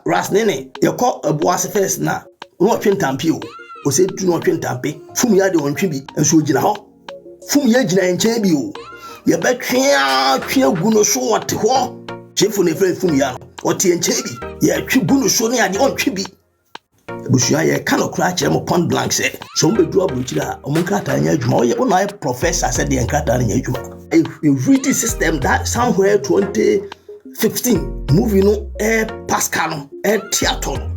ras nene ye call a boss first na no twentampio o se du no twentampe fum ya de wontwe bi enso gina ho fum ya gina enchen bi o ye betwea gu no so wote ho chefu ne fum ya no wote enchen bi ye twi gu no so ne ade ontwe bi bushua ye kan okra kire mo point blank say so mo bedu abrochira o mo krata anya adwuma o ye o na professor said the krata anya adwuma a reading system that somewhere 2015 movie no Pascal no theater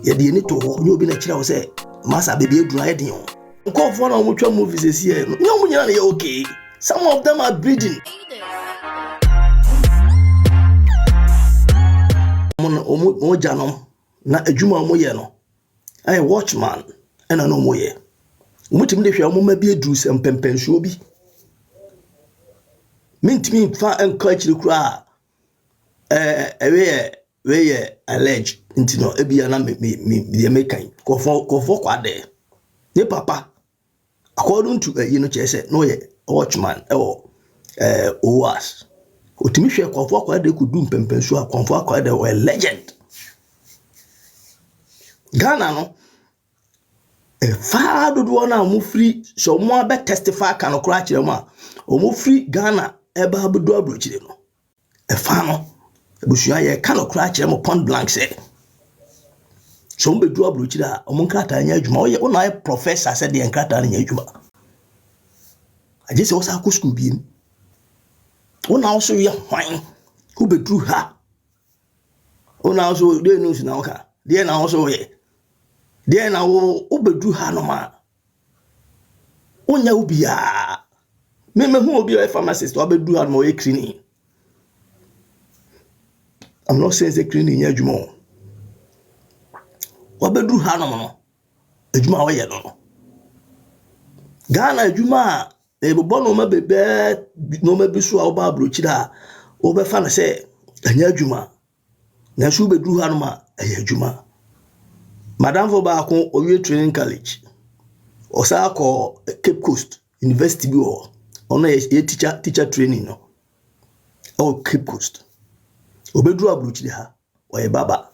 ye de ni to ho nyo bi na kire wo say masa baby edura ye den o ko for na mo twa movies ese here no nyo mo nyina na ye okay, some of them are breeding mo jano na adwuma mo ye no I watchman and I know more ye. Mutim de hwa mo ma bi edu sem pempensuo bi. Mintimi fa enka chiri kura we allege ntino ebia na me mekan kofo kwade. Ne papa according to you know chese no ye watchman OAS. Otimi hwe kofo kwade kudu pempensuo kofo kwade we legend. Ghana no father do na mo free so mo be testify kan okra kire mo o mo free Ghana e ba bedu abrochire no fa no ebushua ye kan okra kire mo point blank say so mo bedu abrochire o mo krata anya adwuma o ye o na professor said the krata anya adwuma aje se o sa ko school bi o na o so ye hwan ko bedu ha o na o so de news na o ka de na o so ye de na wo obedu ha no ma onya ubia me hu obi a pharmacist obedu ha no e clinic. I'm not saying the clinic nya adwuma obedu ha no no adwuma wo ye no Ghana adwuma e bobo no ma bebe no ma biso a oba abrochira o be fa na say anya adwuma na so obedu ha no ma aya adwuma. Madam for baako Owie Training College osako Cape Coast University bi o ono ye teacher training no o Cape Coast obedu abrochire ha oye baba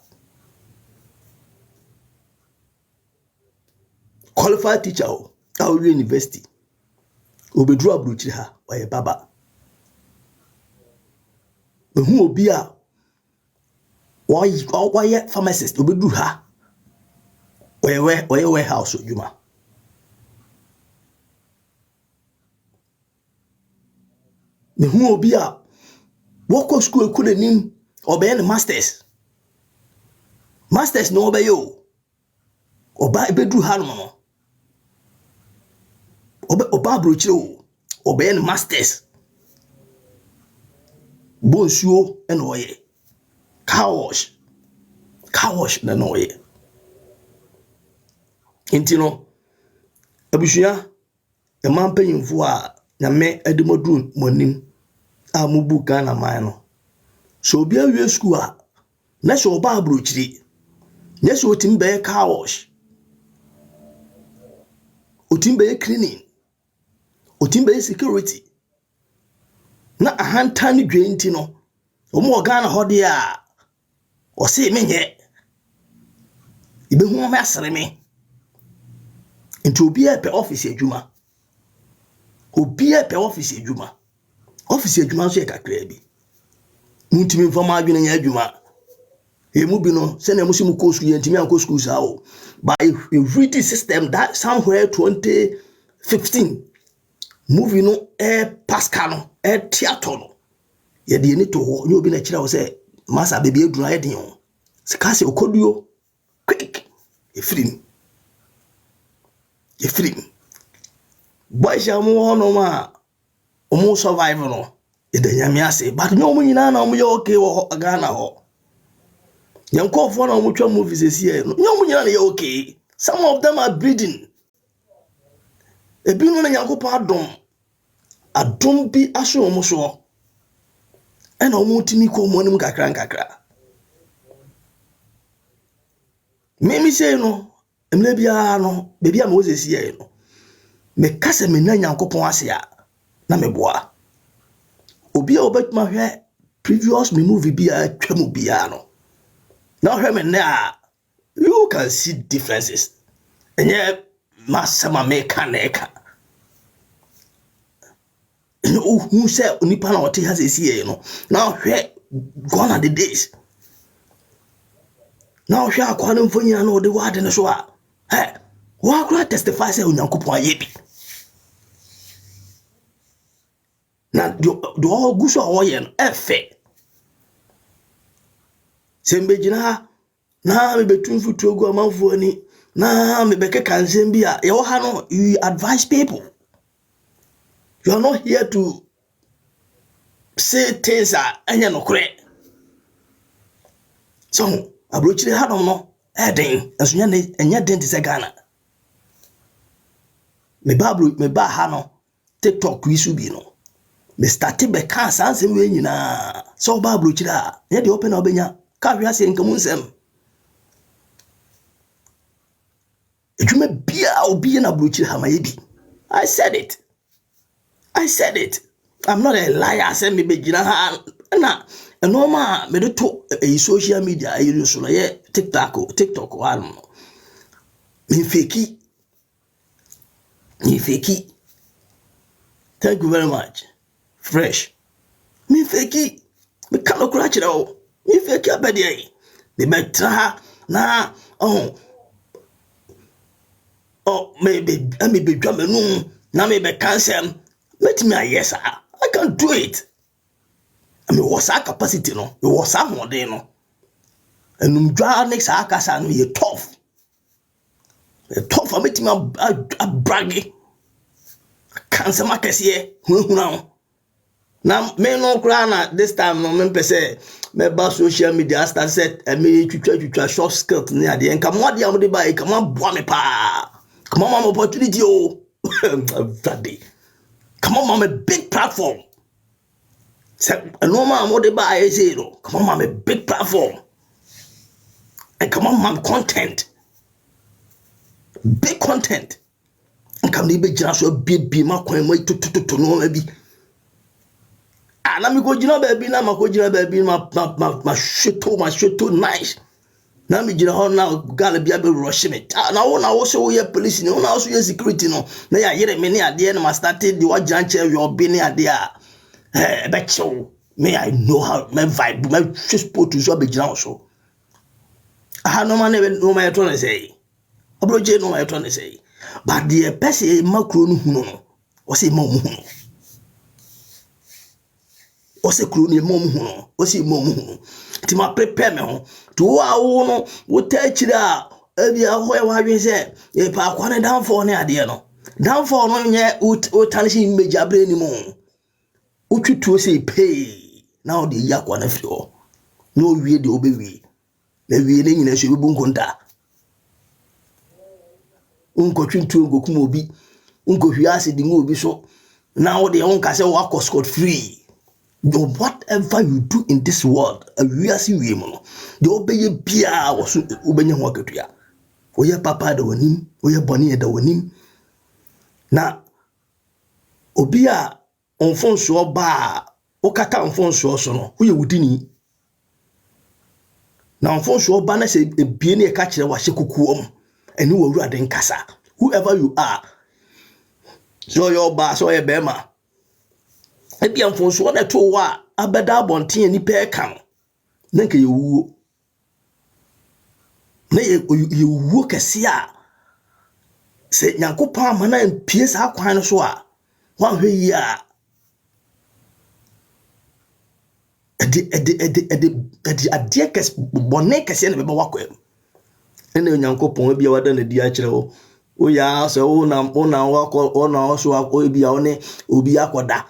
qualified teacher o Owie University obedu abrochire ha oye baba mehu obi a why pharmacist obedu ha oye warehouse odwuma mehu obi a woko school kunanim obey ne masters no obey yo oba ebedu ha no oba brochire o obey ne masters bonsuo e no oye car wash na no oye intino abushua e man panyimfo a nyame adimodru monim a mubu Ghana man no so obi awie school a na so oba abrochire na so otimbe car wash otimbe cleaning otimbe security na ahantan dwe ntino omo Ghana hode a o se menye ibe hu ma asere me nti obi e pe office adwuma office adwuma so e kakra bi muntimi mfama adwene nya adwuma emu bi no se na musim ko school yentimi anko school sa o by a reading system that somewhere 2015 movie no Pascal no theater no ye de ni to ho nyo bi na kira wo se masa baby edura ye den o se ka se okoduo quick efrim boy jamu hono ma omo survive no e de nyame ase but nyo mo nyina na omo ye okay wo Ghana ho yanko fo na omo twa movies esi e no nyo mo nyina na ye okay, some of them are breeding ebi no na yanko pa adom bi aso omo so e na omo timi ko mo nim kakra me say no emle bia no bebi a mo zesi ye no me kase me na Nyankopon ase a na me boa obi a obetuma hwe previous me movie bia twam bia no Now hear now, you can see differences. And yet, Masama make neka. Who said Nipana what he has is here, Now here gone are the days. Now here are calling for you know the word in the show. Hey, why could I testify say Unyankupon yebi? Now do all good so yen efe. Sembejina na me between futu go amanfo ani na me beke kansem bia ye wo ha no you advise people. You are not here to say things are anya no kore. So abrochire ha no eden enso nya den te se Ghana. Me ba ha no TikTok wi su bi no. Me start be kan sansem we nyina. So ba abrochire a ye de open obenya ka hwe ase nkamu nsem. Ejume bia obi na abrochire ha ma ye bi. I said it. I'm not a liar. I said me be jina ha na normal me to social media you so like TikTok one. Me fake. Thank you very much. Fresh. Me fake. Me kalo kurachi o. Me fake abedi. Me betra na maybe drum no na me be cancel. Let me yes, I can do it. I mean, what's our capacity? No, it was our model. No, and next akasa no you tough. I meet me a braggy. Cancer markets here. Now, me no crana this time. No, me say me ba social media start set. I me try short skirt near the end. Come on, the amudi buy. Come on, boy me pa. Come on, mama opportunity oh. Daddy. Come on, mama, big platform. No man, what they buy zero. Come on, mama, big platform. And come on, mama, content. Big content. And come be just so big, my coin way to know maybe. And I'm going to baby, now my go baby, my shit too nice. Now me jina ho na gala bia be rush me. Na wo na wo so ye police ni, wo na wo so ye security no. Na ya yere me ni ade na ma started the what janche we obi ni ade a. Be chew. Me I know how me vibe, me sport to so be jina so. Ah no man no ma to na say. Obroje no ma to na say. But the person makro no hu no. O say mo mu hu. O say kro ni mo mu hu. O say mo mu hu. Ti ma prepare me ho to wo no wo tachira abi a ho e wa hwe se e pa kwa ne downfall ne ade no downfall no nye wo tanshi image abre ni mo wo twituo se pay na o de yakwa na firi ho no wie de obewie na wie ne nyina so ebu nkonta unko twintuo ngokum obi unko hwi ase di ngo obi so na wo de onka se wo akọ scot free. Whatever you do in this world, we are seeing women. The obey bia was ubenya wakatua. Oya papa da wanim, oya boni da wanim. Na obia onfonso ba, okata onfonso so no, wo ye wudini. Na onfonso ba na se ebie ne ka kire wa hye kokuom. Eni wo wurade nkasa. Whoever you are. So your ba so ye bema. Ebi amfonso na to wa abeda abonten ani pe kan na nke yewuo na yewuo kese a se Nyankopon amana mpie sa kwan no so a wa hwe yi a edi adie kes bone kese na beba wakwem ene Nyankopon bia wada na di a kire wo o ya so wo na wakọ ona so akọ bia one obi akoda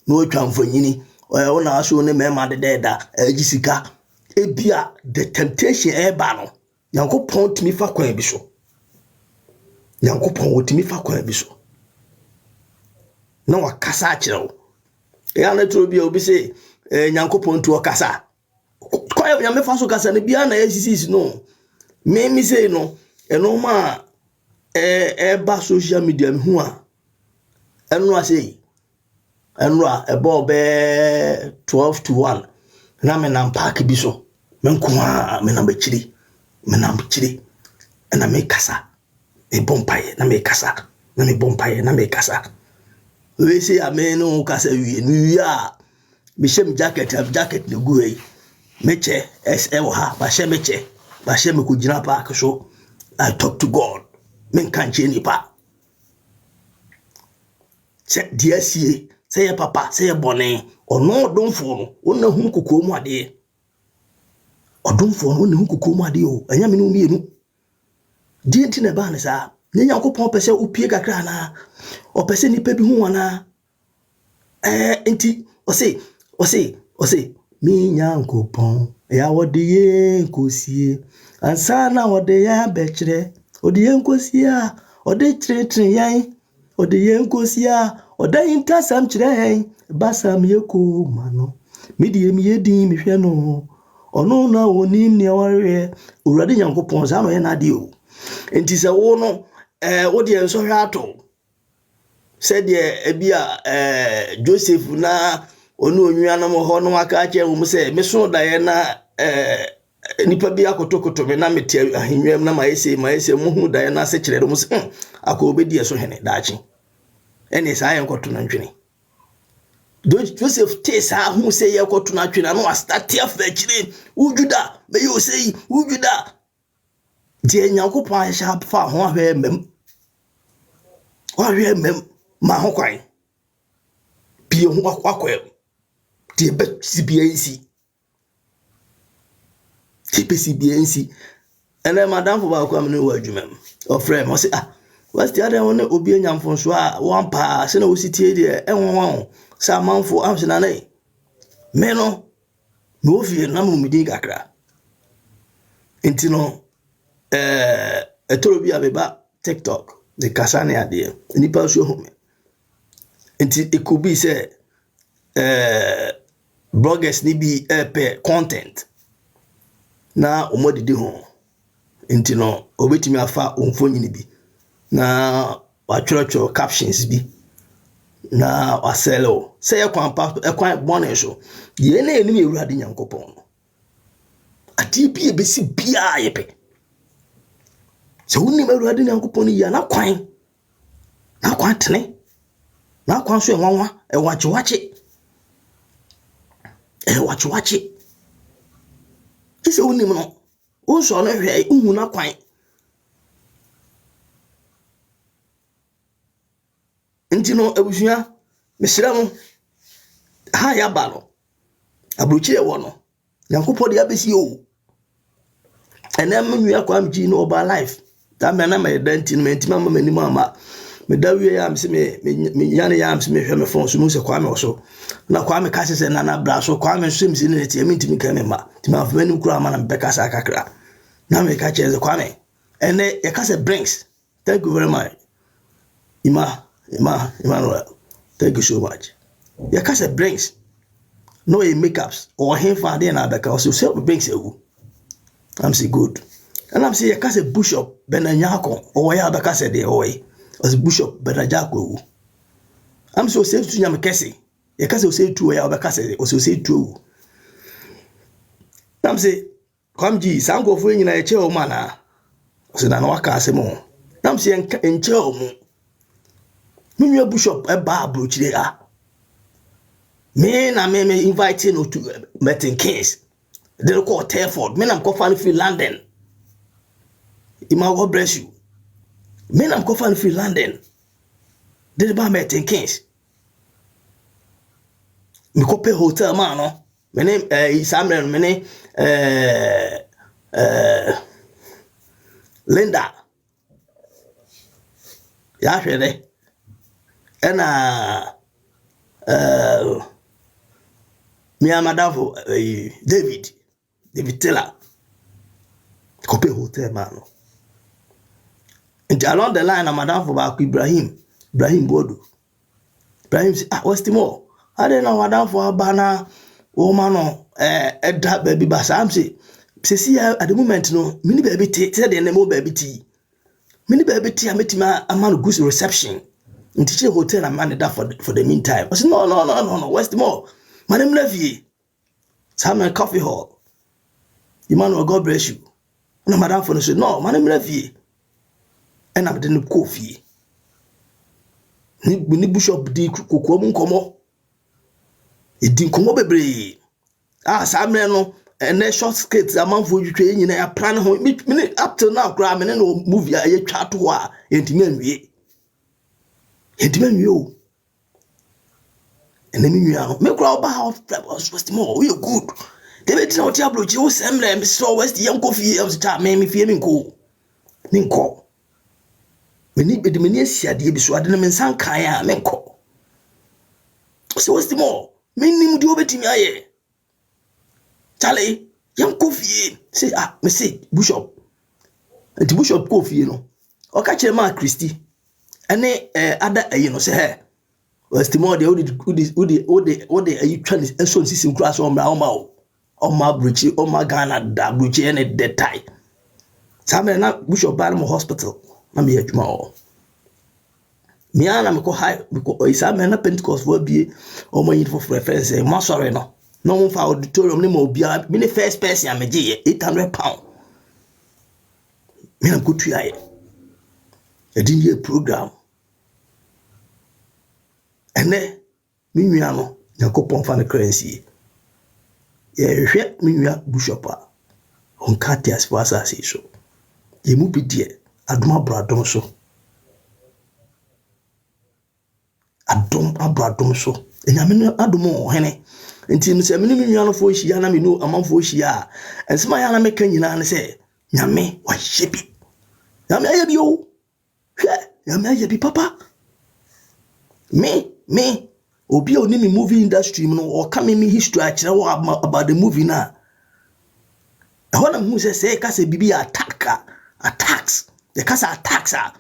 no twamfanyini o na so ne mema de da agisika ebia the temptation eba no Nyankopon timi fa kwan bi so Nyankopon wotimi fa kwan bi so na wakasa akyerewo ya na tro bia obi se Nyankopon tu okasa kwa ya me fa so kasa ne bia na yesisi no me say no eno ma eba social media me hu a eno asei enra ebo be 12 to 1 na me na park bi so menkwa menambechiri na me kasa e bompaye na me kasa na me bompaye na me kasa we say ameno kasa wie nu ya me shem jacket ne guei meche SL ha ba she meche ba she me ko gina pa so I talk to God men kan che ni pa se dia sie se ye papa se ye bone ono donfo no wona hu kokko mu ade odonfo no wona hu kokko mu ade o anya me no mienu di enti na ba ne sa ne Nyankopon pese opie kakra na o pese ni pe bi hu wana enti o say mi Nyankopon ya wode ye nkosie ansa na wode ya bekire ode ye nkosie a ode tre yan ode ye nkosie a ode intasam kire yan basam ye ko mano midie mi yedin mi hwe no ono na wonim ne ware urade Nyankopon sa no ye na de o enti se wo no wode enso hwe ato said ebia Joseph na onu onwuanam ho no aka che wo se me so da ye na nipa bi akotokoto me na mete ahenwam na maese mu hu da ye na se kire do se akobedi eso hene daachi ene sa ye koto na ntwene Joseph tesa hu se ye koto na twene no astati afa kire ujuda me yo sei ujuda die Nyankopon sha fa ho ahwe mem ma ho kwan bi ho akwa die be CBNC ene madam for ba kwa me no adwumam o frame o say what's the other one obi anyamfo so a one pa se na wo sitie de enwo sa manfo am se na nai me no no vie na mo midi kakra enti no etoro bi abeba TikTok the kasane ade nipa so home enti it could be say bloggers ni bi pe content na omodidi ho enti no obetimi afa onfonyini bi na watchoro captions bi na waselo say ekwan bone so ye na enim ewurade Nyankopon ati bi ebesi bia yepe so woni ewurade Nyankopon ya na kwan tene na kwan so enwanwa wache kise woni no wo so no hwe uhu na kwan ntino abusua mesira mo ha ya ba no abrochire wo no Nyankopon de abesi o enem nua kwamji no oba life ta me na me danti no mentima mama ni mama me dawie ya mse me yane ya mse me hwe me fon so mu se kwame oso na kwame ka se na bra so kwame so mse ne tie mentimi ka me ma tima afma ni kura ma na be ka sa kakra na me ka cheze kwame ene ye ka se brings thank you very much Emmanuel thank you so much ye ka se brings no e makeups or him fa dey na be ka so se brings ewu I'm say good and I'm say ye ka se bushop benanyako o ya be ka se dey oy as bishop benajako I'm so say to nyam kese ye ka se o say tu ya be ka se o say tu I'm say kwamji sankofo nyina ye che o mana o se na no aka asemo I'm say enche o mu nwa bishop e ba abrochire me invite you to Meeting Kings they call Telford me na ko fan free London God bless you me na ko fan free London they ba Meeting Kings me ko pay hotel man no me name Samuel me name Linda ya hwede ena mi amadavo David Taylor kope hotel man and along the line amadavo ba Ibrahim Bodo Ibrahim say what's the more I don't know amadavo abana o mano edda baby basa am say see at the moment no mini baby tea say the name baby tea mini baby tea ametima amano good reception in teacher hotel and man that for the meantime I say no what's the more madam Levy Samuel Coffee Hall Emmanuel, God bless you. Na madam for no say no, man me fie. And I'm the coffee. Ni bishop di kokwo mu nkomo. E di nkomo bebre. Sa me no and short skits amanfo twetwe nyina ya plan ho me up till now kra me no movie a ye twa to a entimi anwie. Entimi anwie o. And me nua no me kra oba house was more we good. They be no diablo ji o semle me so west yam coffee e ta me fie me nko. Ni nko. Meni be de meni asiade bi so ade no me nsan kan a me nko. So what's the more? Me nim di obetimi aye. Charlie, yam coffee. Say me say bishop. And the bishop coffee no. O ka chere ma Christy. Ene ada ayi no say hey. What's the more the ayi twa ni enso nsisi nkura so o ma bruchi o ma Ghana da bruchi ene de tai. Sabe na bishop ba mo hospital. Na me adwuma o. Me ana me ko high because isa me na Pentecost for bie o mo yin for reference e ma sorry no. No one for auditorium ni mo bia me the first person am je £800. Me am go to aye. E din ye program. Ene me nua no Yakopon fa na currency. Ye hwe me nua bishop a on Katias for asase so. Ye mu bi de adoma bradom so. Adom abradom so. Enyame no adom o hene. Nti me se me ni nua no fo hia na me no amanfo hia. Ensema ya na me kan nyina ne se nyame wa hyebi. Nyame aye bi o. Hwe, nyame aye bi papa. Me obi oni me movie industry no o ka me history a kire about the movie na. E ho na mu se ka se bibi attacks. The ka se attacks a.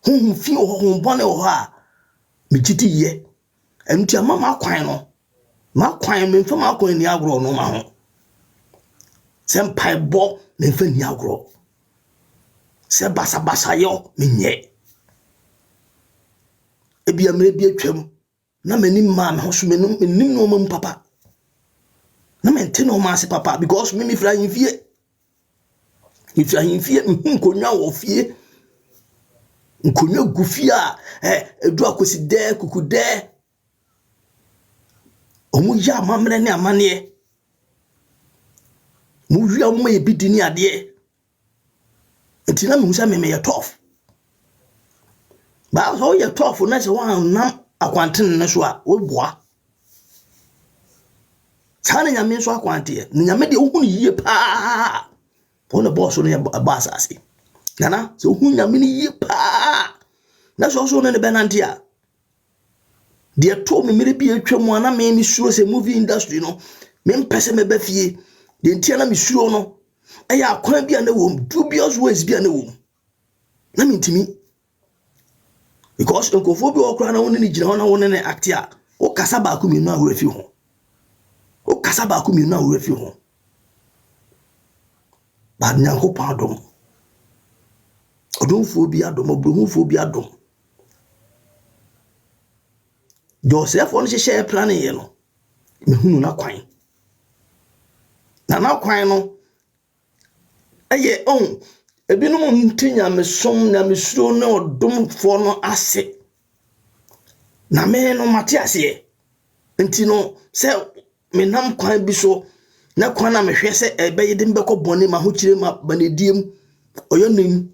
Hu fi ho bone ho a. Me giti ye. Enti amama kwan no. Ma kwan me mfa ma kwan ni agro no ma ho. Se mpai bo me mfa ni agro. Se basa yo me nye. Ebi amre bi atwam. Na mani ma me ho so me nim no mam papa. Na me nte no ma se papa because me fra himfie. Ifra himfie nkonwa wo fie. Nkonwa gufie a edu akosi de kukude. Omu ya mamre ne amane. Mu wi amma e bidini ade. Enti na me husa me ye tough. Ba so ye tough na se wan nam akwanten ne so a oboa. Sana nyame so akwante. Nyame de ohunu yie pa. Ona boss no ye boss ase. Nana so ohunu nyame ni yie pa. Na so ne benante a. De to me mere bi atwam ana me suro se movie industry no. Me mpese me ba fie. De ntia na me suro no. Eya akwan bia na wom, dubious ways bia na wom. Na me ntimi. Because nkofo bi okra na woni ni gina ho na woni ne act a. O kasa ba ku mi nu ahore fi ho. O kasa ba ku mi nu ahore fi ho. Ba Nyankopon adom. Odomfo bi adom, obrohunfo bi adom. Joseph on share plan ye no. Me hunu na kwan. Na kwan no eye on ebinom ntinya me som na me suro na odomfo no ase. Na me no mate ase. Nti no se me nam kwan bi so na kwan na me hwe se ebe yede mbekọ bone ma ho kire ma banediem oyonim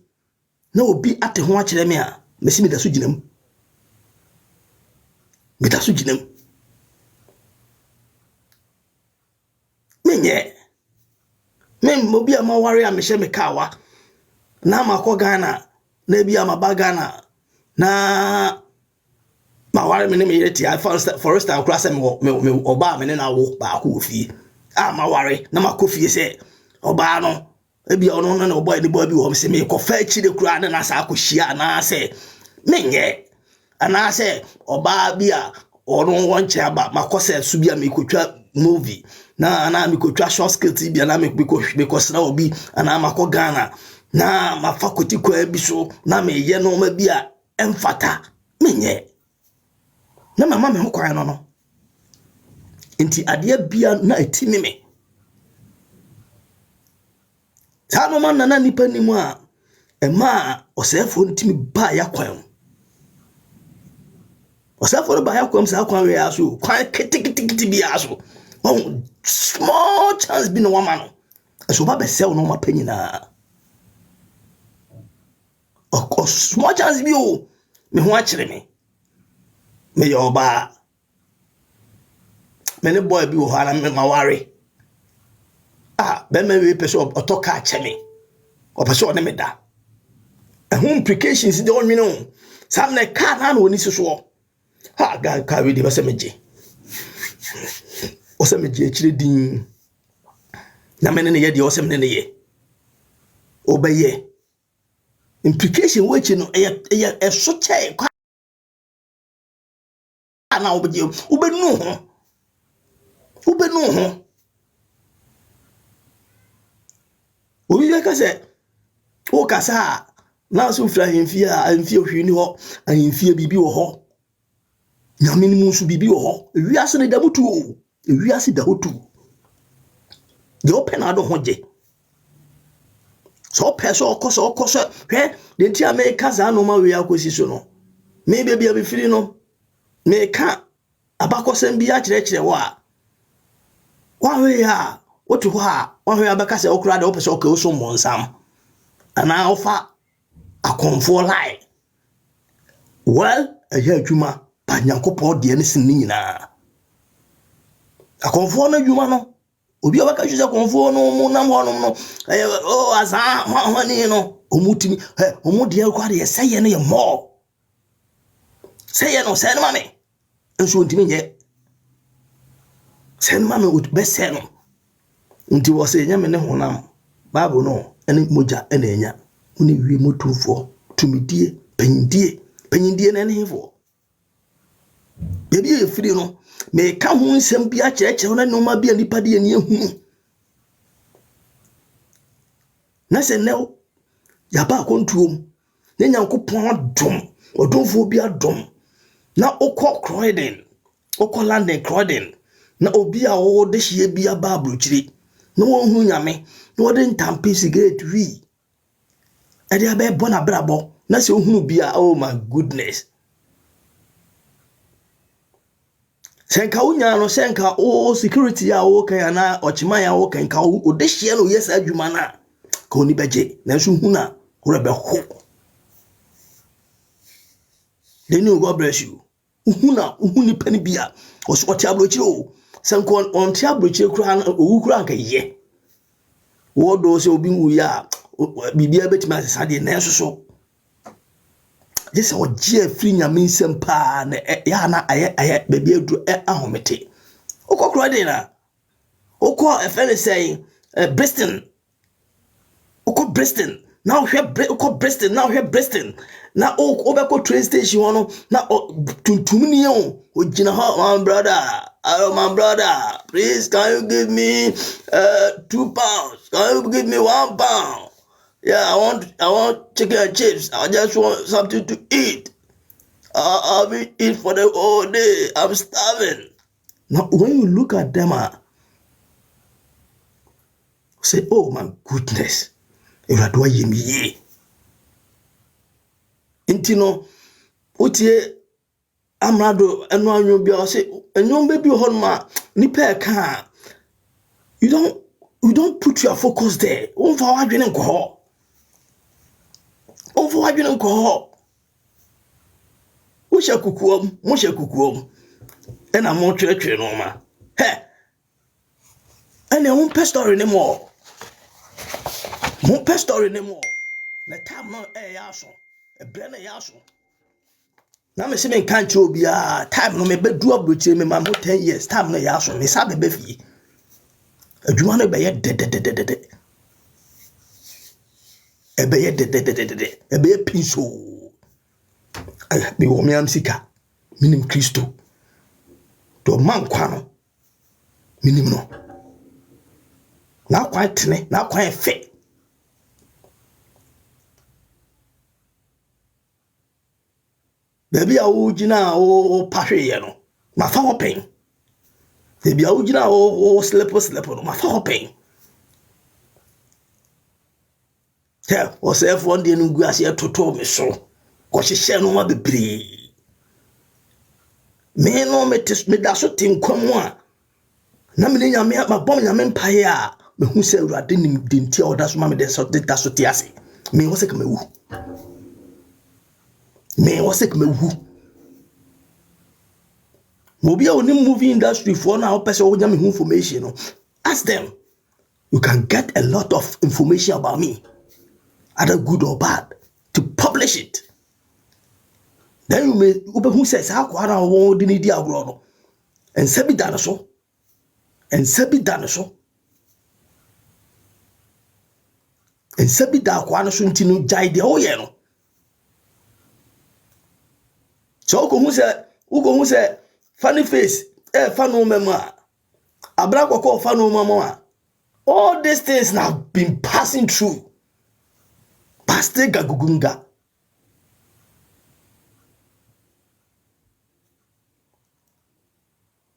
na obi ate ho a kire me a me si me da so ginam. Me da so ginam. Menye obi ama ware a me hye me kawa na makọ Ghana na bi ama ba Ghana na ma ware me ne me yeti I forest and cross me oba me ne na wo ba ko fie ma ware na makọ fie se oba no ebi ono na oba ni bo bi wo se me ko fa chi de kura na sa akohia na se menye ana se oba bi a ono wonche aba makọ se su bi a me kotwa movie na mi kotwa short skit bi na mi because na obi ana makọ Ghana na ma faculty kwa bi so na me ye no ma bi a emfata menye na mama me ho kwan no enti ade bia na etimi me saa no man na nipa ni mu a ema osefo ntimi ba yakwan osefo ba yakwan saa kwan we aso kwan kitikiti bi aso small chance bi no wama no so ba be sell no ma panyina o small chance bi o me ho akire me yoba me ne boy bi wo hala me maware be me we pese otoka acheme o pese o ne me da implications de on nwene sam na car na woni so ga ka we de bese meje o se meje akire din na me ne ye de o se me ne ye o be ye implication we chi no e so che kwa na obeje ubenu ho obi ka se o kasa na so fra hemfia amfia hwini ho ahemfia bibi wo ho nyame ni mu so bibi wo ho wiase ne da mutu o wiase da hotu de open na do hoje so peso okoso hwe de ntia America za no ma we akosi so no me bia be firi no me ka abakosem bia kire wo a wa we ya otu ho a wa we abaka se okura de opese oka oso monsam ana ofa akonfo lai well eya adwuma pa nyankopon de ne sin nyina akonfo na adwuma no obi abaka hwese akonfo no mu nam ho no o asa ho ni no omutimi omudi akwa de seye ne ye mo seye no se no mame enso ntimi nye se no mame utbese no nti wo se nya me ne honam bible no ene moja ene enya uni wi motufo tumidie panyindie na ne hefo bebi e firi no me ka ho nsem bia kyerɛkyerɛ na noma bia nipa de ani ehunu na se ne ya ba kontuom ne nyankopɔn adom odomfo bia dom na okɔ Croydon okɔ London Croydon na obi a wo de hie bia ba abrochire na wo hu nyame na wo de ntampe cigarette wi ade abe bona brabo na se ohunu bia oh my goodness senka unya no senka o security ya o kan na ochima ya o kan ka o de hie no yes adwuma na ka oni beje na so hu na wo be ho then you God bless you uhuni pani bia o so oti abrochire o senko on ti abrochire kura na owu kura kan ye wo do se obi wu ya bibia betima asesa de na so jese o je free nyame nsem pa na ya na aye bebia du ahomete okokro de na okọ efele say Bristol okọ Bristol now hwe okọ Bristol now hwe Bristol na obekọ train station hono na tuntum ni o ogina ha my brother please can you give me 2 pounds, can you give me 1 pound? Yeah, I want chicken and chips. I just want something to eat. I'll be eat for the whole day. I'm starving. Now, when you look at them, say, oh my goodness, you are doing me. Intino, utie amrado eno anyo bia say enyo baby honma nipa ka. You don't put your focus there. Onfa wadwene nko. Onfo wadwene nko. Mo hye kukuom. Ena mo twetwe no ma. He. Ena mo story ne mo. Mo story ne mo. Na time no yaso. E bre na yaso. Na me se me kan che obi a time no me bedu abrochire me ma mo 10 years time no yaso me sa be fie. Adwuma no be ye de. Ebe ye de. Ebe ye pinso. Me wo me am sika. Minim Kristo. To man kwa no. Minim no. Na kwa tene, na kwa fe. Baby a wo gina o pahwe ye no. Ma fa ho pen. Baby a wo gina o slip no. Ma fa ho pen. Yeah, or say if one day no go ase toto me so. Ko hye no ma bebre. Me no me da so tinkwam a. Na me nyame ma bom nyame mpae a me hu se Awurade nim dinti a oda so ma me da so ti ase. Me wo se ka mewu. Me wo se ka mewu. Mobi a onim movie industry for na person wo nyame information no. Ask them. You can get a lot of information about me, either good or bad, to publish it. Then you may who says how kwara wo di ni di agro no. And sebi dane so. And sebi dane so. And sebi da kwara so ntinu jai de o ye no. So who say funny face fanu mema. Abra kwako fanu mama. All these things have been passing through. Pastor Gagugunga.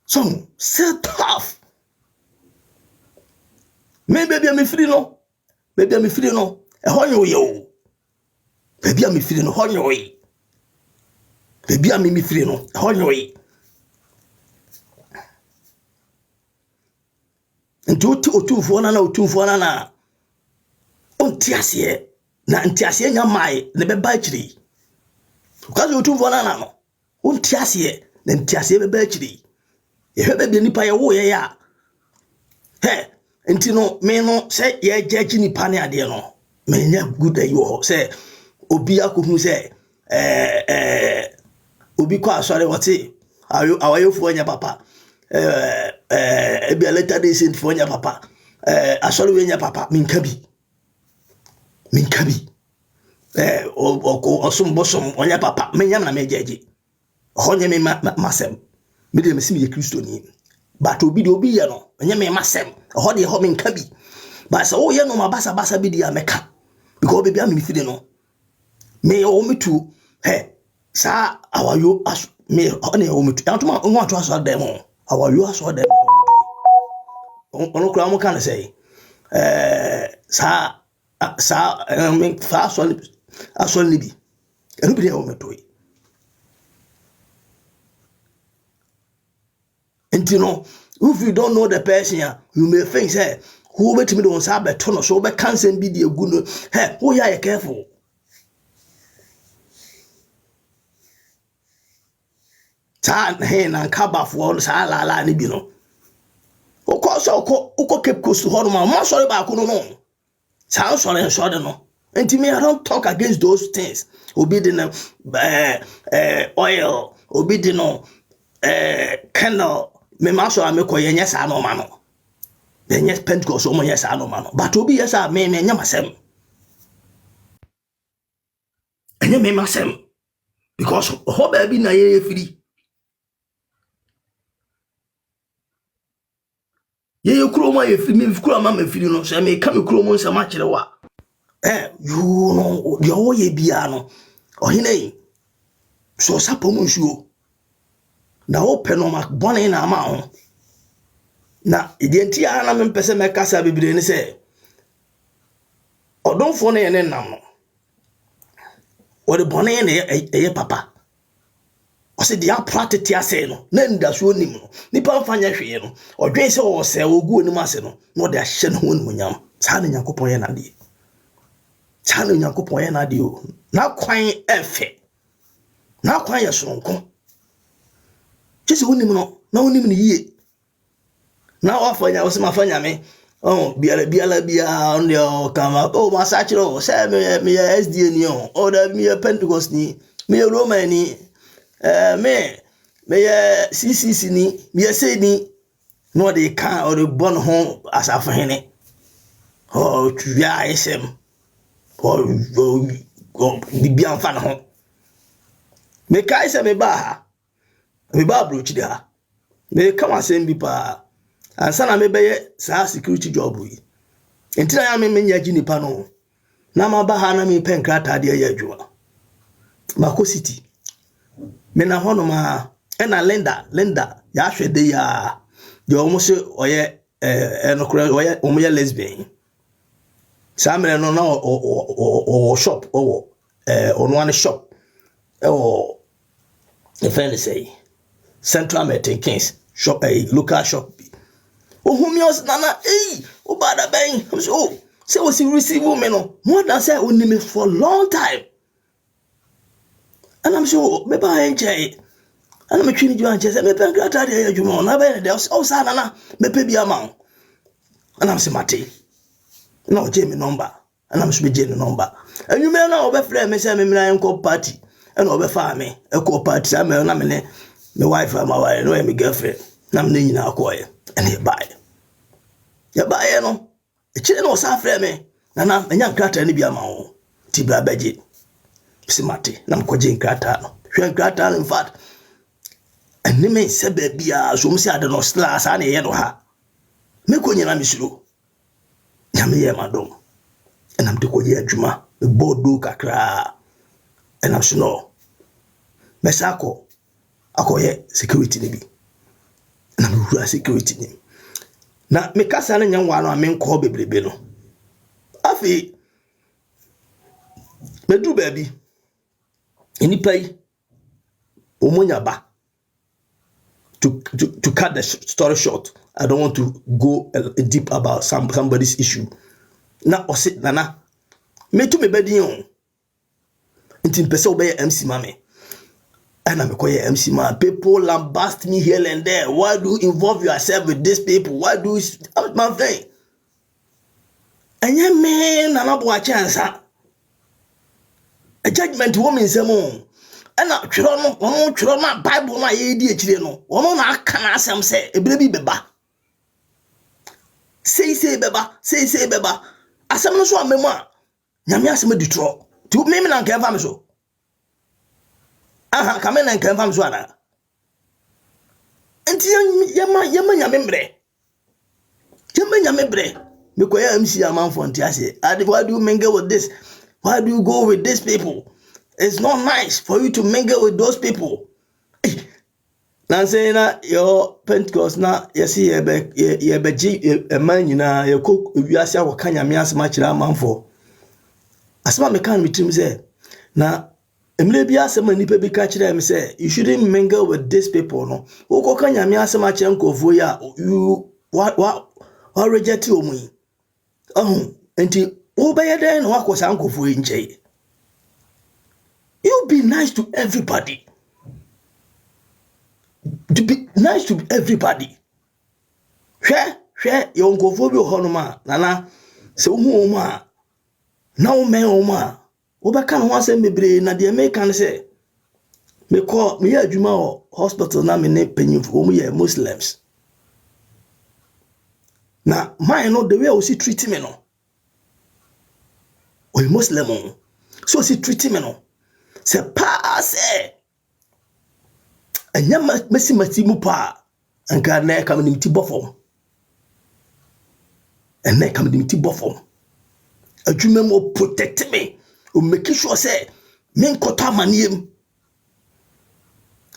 So, so tough. Maybe I'm free no. Maybe I'm free no. A honey yo. Maybe I'm free no. Honey. Maybe I'm free no. Honey. Nti otumfo na otumfo na ontiase na ntiase nya mai ne beba akiri because otumfo na no ontiase na ntiase beba akiri ehwe be nipa ye wo ye ya he nti no me no se ye judge nipa ne ade no me nya good ayo se obi akohu se obi kwa asore wote awayofo nya papa ebi later day sent for nya papa asori we nya papa minkabi osum bosom onya papa menyam na mejeje honye me masem me de mesim ye Kristo ni but obi de obi ye no nya me masem ho de ho minkabi but so wo ye no mabasa bi dia meka because baby am me fide no me o me tu sa awayo me one o me tu antuma nwa to aso dem awayo aso dem ono kura mo kan say sa me fa aso ni bi enu bi o me to yi enti no if you don't know the person you may think say who bet me don say beto no so be cancel bi de egu no who ya careful ta na kabafo sa la ni bi no uko keep close to home ma sorry ba kuno no sa sorry no enti me I don't talk against those things obi de na oil obi de no candle me ma so ameko ye nya sa no ma no the nya Pentecost o mo nya sa no ma no but obi yes a me nya masem enya me masem because ho ba bi na ye free ye kroma ye free me kroma ma free no so me ka me kromo nsa ma kire wa you know the o ye bia no o hine so sapom nsuo na open no mak bone na ma ho na identi ana me pese me kasa bibire ni se odonfo na ye ne nam no o de bone na ye papa o se dia pratiti ase no na ndaso nim no nipa mfanya hwe no odwen se o se ogu onim ase no no de ahye no wonu nyam sa na Nyankopon ye na de sa na Nyankopon ye na de o na kwan efe na kwan ye sonko chese wonim no na wonim ni yie na wafanya o se mafanya me biala on the kama masachiro say me SDA ni o da me Pentecost ni me Roman ni me CCC ni me say ni no dey kan or born home as afahene o tuya SM o bibian fa na ho me kai se me ba brochi da me kama sem bi pa ansa na me beye sa security job yi entina ya me nya gi nipa no na ma ba ha na me pen krata de ya adwuma Mako City me na hono ma na Linda ya hwede ya de omo se oye enokura oye omo ya lesbian Samre no na o shop o one shop o the friend say Central Meeting Kings shop local shop. Oh humios nana o bada ben. I'm so say was receive women no more than say we name for a long time. And I'm so me ba enche. And I'm twini ju anche say me pen krata de adwuma na be de o sa nana me pe bia ma. And I'm say mate. Na o je me number. And I'm so je me number. And you may na obefre me say me na enko party. And obefa me enko party say me na me ne my wife and my wife no my girlfriend. Na me nyina akoye. And he buy. Ya buy no. E chire no sa frɛ me. Na enya krata ni bia ma wo. Ti bra beje. Simati na mkwaje nkrata no. Hwe nkrata no in fact. Eni me se ba bia so msi ade no sla sa na ye no ha. Me ko nyina misuro. Nyame ye madom. And I'm to go ye adwuma. Me bodo kakra. And I'm so no. Me sako akoye security ni bi. Na me wura security ni. Na me kasa na nyanwa no ame nko bebrebe no. Afi me du baby. Enipa yi omonya ba. To cut the story short, I don't want to go deep about somebody's issue. Na osit nana me to me bedi on nti mpese obey MC mame and I'm call MC man. People lambast me here and there. Why do you involve yourself with these people? Why do you my friend? And yeah man nana bo a chance a judgment woman say mo and na twero no ono twero na Bible na ye di akire no ono na aka na asem say ebere bi beba say beba asem no so amemu a nyame asem di tro ti me na nkan fa me so aha ka me na nkan fa me so ana enti yama nyame bre me ko ya MC amanfo nti ase why do you mingle with this? Why do you go with these people? It's not nice for you to mingle with those people. Now say na your Pentecost na yesi ye beji a man yina ye cook wiase awoka nyame asema kira amanfo. Asema me kan mitim say na emle bi asema nipa bi ka kira me say you shouldn't mingle with these people no. Wokoka nyame asema kira nkofo ya you what reject you mu. Enti obeye den no akosa nkofo nche. You be nice to everybody. To be nice to everybody. Share your nkofo bi honoma nana se hu ma na o men o ma obeka no asem bebre na de me kan say me call me adwuma o hospital na me ne panyimfo o mu ye Muslims. Na mine no the way o see treat me no. O Muslim so see treat me no. Se pa se anya masi mu pa anka na ka me ti bofom and na ka me ti bofom adwuma mo protect me o make sure say me nkota maniem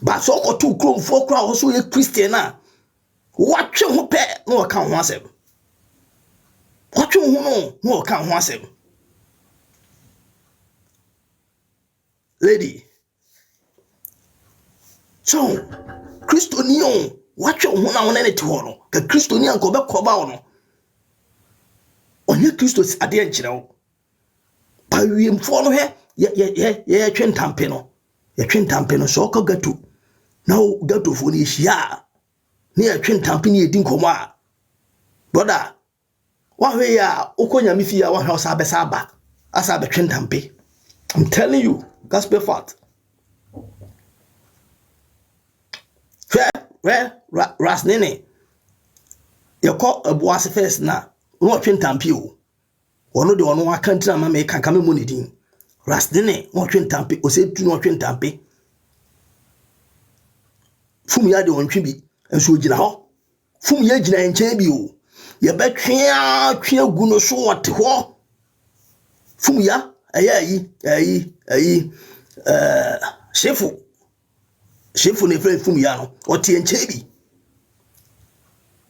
ba so ko to krom fo kra wo so ye Christian na watwe ho pe na wo ka ho asem watwe ho no na wo ka ho asem lady so Christonian watwe ho na wona ne te ho no ka Christonian ko be koba wo no onye Christos ade enkyere wo pa wiemfo no he ye twentampe no ye twentampe no so ka gato na gato fo ni hia ne ye twentampe ni edi nkomo a brother wa hwe ya okonya mi fi ya wa hwe osa be saba asa be twentampe. I'm telling you, gospel fact. Ras nene. You call a boss first na. No twentampe o. Ono de ono aka ntina ma me kan kame money din. Ras nene no twentampe o se tu no twentampe. Fum ya de ontwe bi enso gina ho. Fum ya gina enche bi o. Ye be twe agu no so wote ho. Fum ya shefu ne friend fum ya no wote enche bi.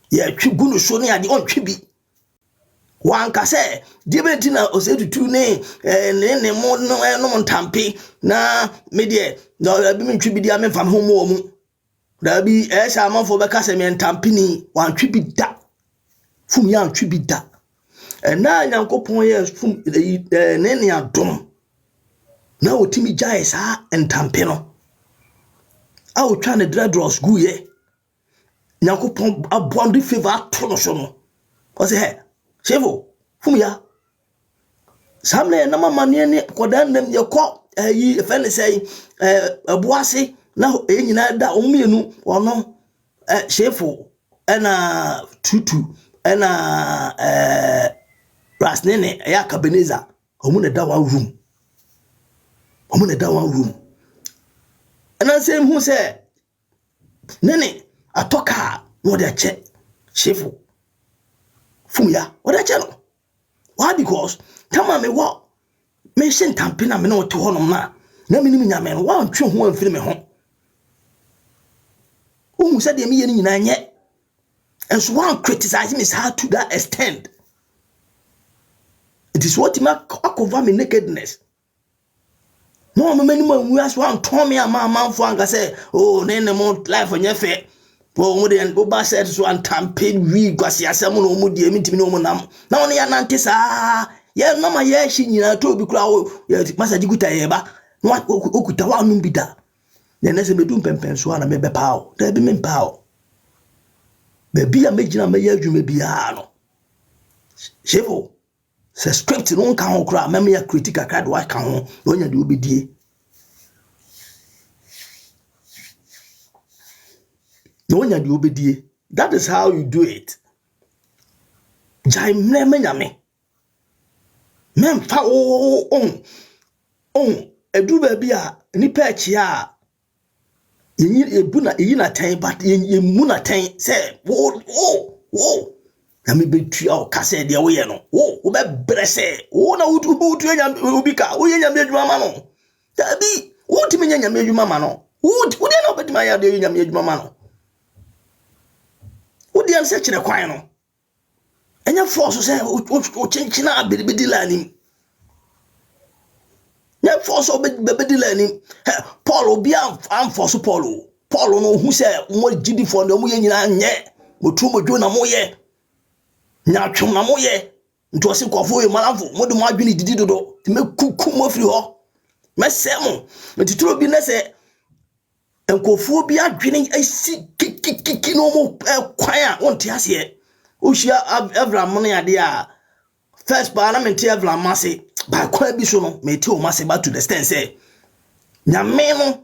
Ye twe gu no so ne ade ontwe bi. wanka se die beti na osetutu ne mo no ntampe na me de na bi mentwi bi dia me fam ho mo mu da bi sha amanfo be ka se me ntampe ni wantwi bi da fum ya ntwi bi da na Nyankopon ye fum ne adom na otimi jae sa ntampe no a otwa ne dreadlocks gu ye Nyankopon abonde favor to no so no o se he chevo fum ya samle na mama ne kodan nam ye ko yi fe ne sei abuase na enyina da omienu ono chevo na tutu na rasnene ya Kabeneza omu na da one room and I say who say nene atoka no de che chefu fumuya what a channel why because tama me what me shin tampina me no to honom na me ni nyame no wa ntwe ho amfiri me ho who said de me ye ni nyina nye and so one criticize me how to that extent. It is what I cover me nakedness. No, many more we ask one Tommy and my man for and say, oh, name the month life on your fair. Oh, and go back said so and tampin we got ya some no mood, you meet me no more now. Now, only an antis, no, my year she told be crowd, yet Master Jiguta eba, what Okutawa numbida. Then as a bedroom pen swan and maybe pow, there be men pow. Baby, I made you may be ano. Chevo. Se script no kan ho kra meme ya critical card wa kan ho no nya de obedie that is how you do it jai meme nyame mem fa edu ba bia nipa achi a yin ebu na yin atan but yin mu na tan se wo na me betua o kase de wo ye no wo be brese wo na wo nyam ubika wo ye nyam adwuma ma no tabi wo timi nyam adwuma ma no wo de na obedima ya de nyam adwuma ma no wo de an se kire kwan no enya force se o chinchina abedibedi lanim nya force obedibedi lanim Paul obi am force Paul no hu se mo gidi for no mo ye nyina nye mo tu mo dwo na mo ye nya twom na moye nto se kwafo e malamfo mode mo adwene didi dodo ti me kuku mo firi ho mesemo ntituro bi na se enkofo bi adwene asi kiki no mo kwan a wonte ase o hia Abraham no ade a first parliament Abraham mase ba kwa bi so no me te o mase ba to the stand say nyame no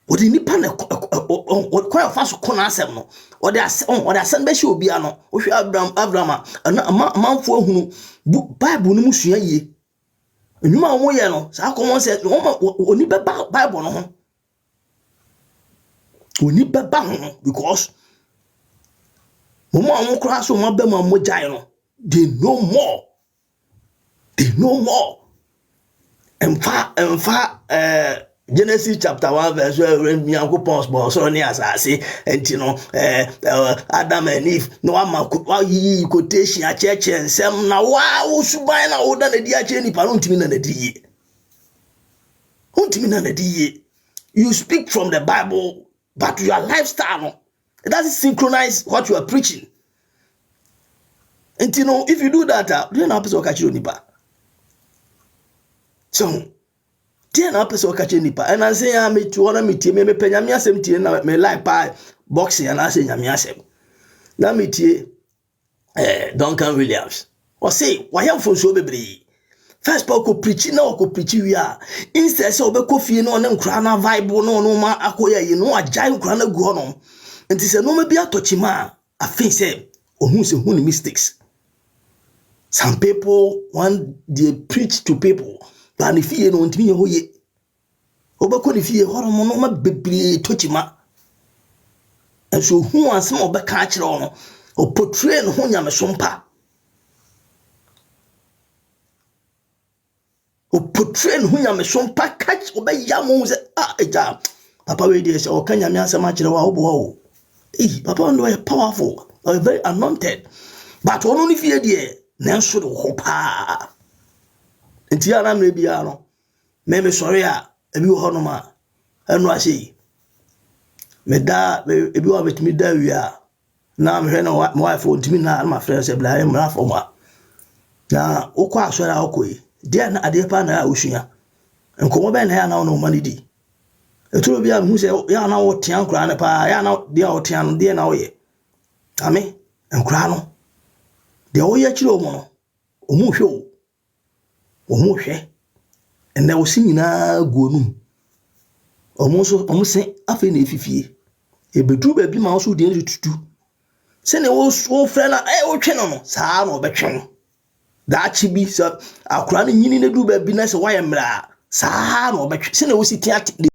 odi nipa na kwa faso kona asem no odi asem be hye obi ano o hwe Abraham manfo ahunu Bible no musua yie enuma wo ye no sa common say oni be Bible no ho oni be ba ho because momo an kura so mo be mo jai no they know more emfa Genesis chapter 1 verse where Nyankopon spoil so ni asase enti no Adam and Eve no ama yi quotation a church ensem na wa wo suban na wo da na di a che nipa no ntimi na di ye you speak from the Bible but your lifestyle no it doesn't synchronize what you are preaching enti no if you do that then na person ka chiro nipa so na pese o kache nipa and I say me to na me tie me penya me asem tie na me like pa boxing and I say nyame asem na me tie Duncan Williams o say wa yamfo so bebre first pa ko preach na o ko preach wi a instead say obekọ fie na on nkra na vibe no ma akoya yi no ajai nkra na gu honom enti say no ma bi atochima I think say ohun say hu mistakes some people when they preach to people but if you know ntimi ye hoye obekọ ni fie horomo no ma bebre tochima enso hu asem obeka a kire ono o portray no ho nyame sompa o portray no ho nyame sompa catch obeyam say eja papa we dey say o kan nyame asem a kire wa obo o papa no is powerful or very anointed but ono ni fie dey nanso de ho pa ntia na mre bia no me sori a ebi ho no ma enu ase me da ebi wa betimi da wi a na me hwe na my wife ontimi na ma frɛ sɛ bla mra fo ma na ukwa asori a okoi dia na ade pa na osua nkomo be na ya na no mani di eturo bia hu sɛ ya na wo tia nkura ne pa ya na dia wo tia no dia na wo ye ame nkura no de wo ye kire omo no omu hwe enne wo sinyina guonum omo se afi na efifie ebedu ba bi ma wo so de tutu se ne wo frɛ na wo twe no saa na obetwe no da chi bi sa akura no nyini na du ba bi na se wa ye mra saa na obetwe se ne wo si tia